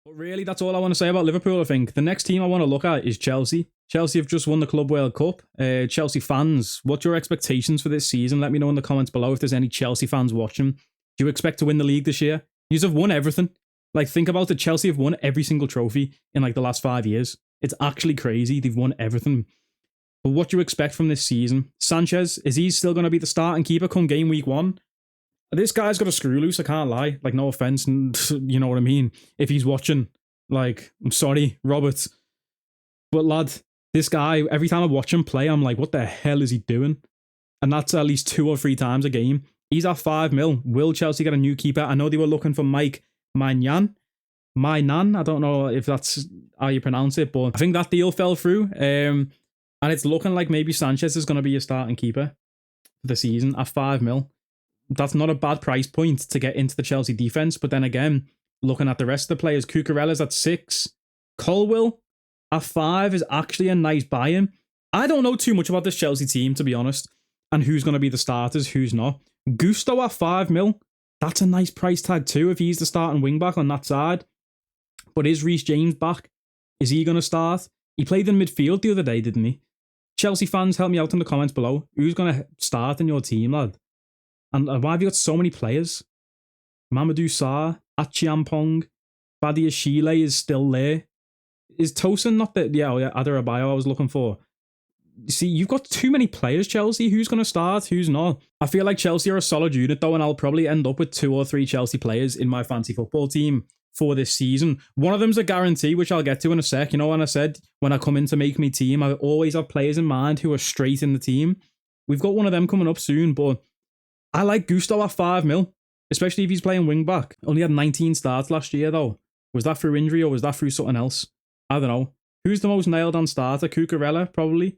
But really, that's all I want to say about Liverpool, I think. The next team I want to look at is Chelsea. Chelsea have just won the Club World Cup. Chelsea fans, what's your expectations for this season? Let me know in the comments below if there's any Chelsea fans watching. Do you expect to win the league this year? You have won everything. Like, think about it. Chelsea have won every single trophy in, like, the last 5 years. It's actually crazy. They've won everything. But what do you expect from this season? Sanchez, is he still going to be the starting keeper come game week 1? This guy's got a screw loose, I can't lie. Like, no offense, and you know what I mean. If he's watching, like, I'm sorry, Robert. But, lad, this guy, every time I watch him play, I'm like, what the hell is he doing? And that's at least 2 or 3 times a game. He's at 5 mil. Will Chelsea get a new keeper? I know they were looking for Mike Maignan. I don't know if that's how you pronounce it, but I think that deal fell through. And it's looking like maybe Sanchez is going to be a starting keeper for the season at 5 mil. That's not a bad price point to get into the Chelsea defense. But then again, looking at the rest of the players, Cucurella's at 6. Colwill at 5 is actually a nice buy-in. I don't know too much about this Chelsea team, to be honest, and who's going to be the starters, who's not. Gusto at 5 mil. That's a nice price tag too if he's the starting wing-back on that side. But is Reece James back? Is he going to start? He played in midfield the other day, didn't he? Chelsea fans, help me out in the comments below. Who's going to start in your team, lad? And why have you got so many players? Mamadou Sarr, Achiampong, Badia Shile is still there. Is Tosin not the... Yeah, Adarabioyo I was looking for. See, you've got too many players, Chelsea. Who's going to start? Who's not? I feel like Chelsea are a solid unit, though, and I'll probably end up with 2 or 3 Chelsea players in my fantasy football team for this season. One of them's a guarantee, which I'll get to in a sec. You know, when I said when I come in to make me team, I always have players in mind who are straight in the team. We've got one of them coming up soon, but I like Gusto at 5 mil, especially if he's playing wing back. Only had 19 starts last year, though. Was that through injury or was that through something else? I don't know. Who's the most nailed on starter? Cucurella, probably.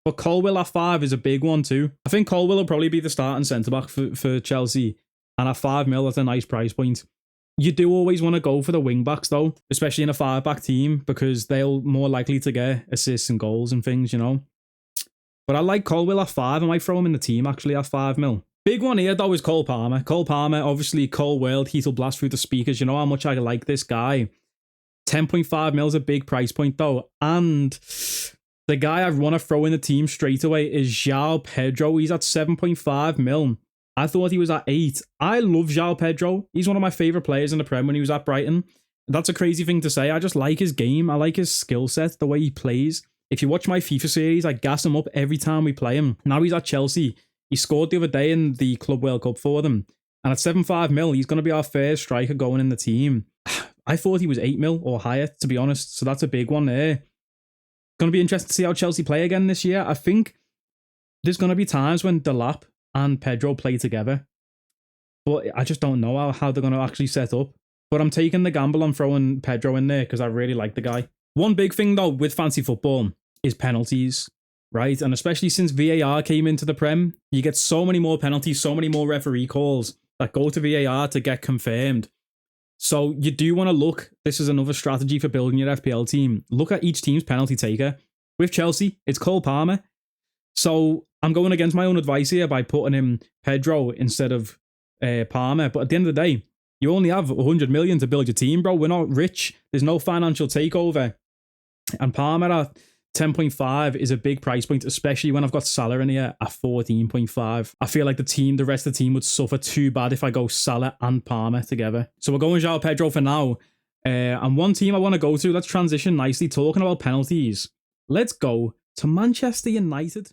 But Colwill at 5 is a big one too. I think Colwill will probably be the starting centre-back for Chelsea. And at 5 mil, that's a nice price point. You do always want to go for the wing-backs though, especially in a 5-back team, because they'll more likely to get assists and goals and things, you know. But I like Colwill at 5. I might throw him in the team actually at 5 mil. Big one here though is Cole Palmer. Cole Palmer, obviously Cole World, heat'll blast through the speakers. You know how much I like this guy. 10.5 mil is a big price point though. And the guy I want to throw in the team straight away is João Pedro. He's at 7.5 mil. I thought he was at 8. I love João Pedro. He's one of my favourite players in the Prem when he was at Brighton. That's a crazy thing to say. I just like his game. I like his skill set, the way he plays. If you watch my FIFA series, I gas him up every time we play him. Now he's at Chelsea. He scored the other day in the Club World Cup for them. And at 7.5 mil, he's going to be our first striker going in the team. I thought he was 8 mil or higher, to be honest. So that's a big one there. Going to be interesting to see how Chelsea play again this year. I think there's going to be times when Delap and Pedro play together. But I just don't know how they're going to actually set up. But I'm taking the gamble on throwing Pedro in there because I really like the guy. One big thing, though, with fantasy football is penalties, right? And especially since VAR came into the Prem, you get so many more penalties, so many more referee calls that go to VAR to get confirmed. So you do want to look, this is another strategy for building your FPL team. Look at each team's penalty taker. With Chelsea, it's Cole Palmer. So I'm going against my own advice here by putting in Pedro instead of Palmer. But at the end of the day, you only have 100 million to build your team, bro. We're not rich. There's no financial takeover. And Palmer at 10.5 is a big price point, especially when I've got Salah in here at 14.5. I feel like the rest of the team would suffer too bad if I go Salah and Palmer together. So we're going João Pedro for now. And one team I want to go to, let's transition nicely, talking about penalties. Let's go to Manchester United.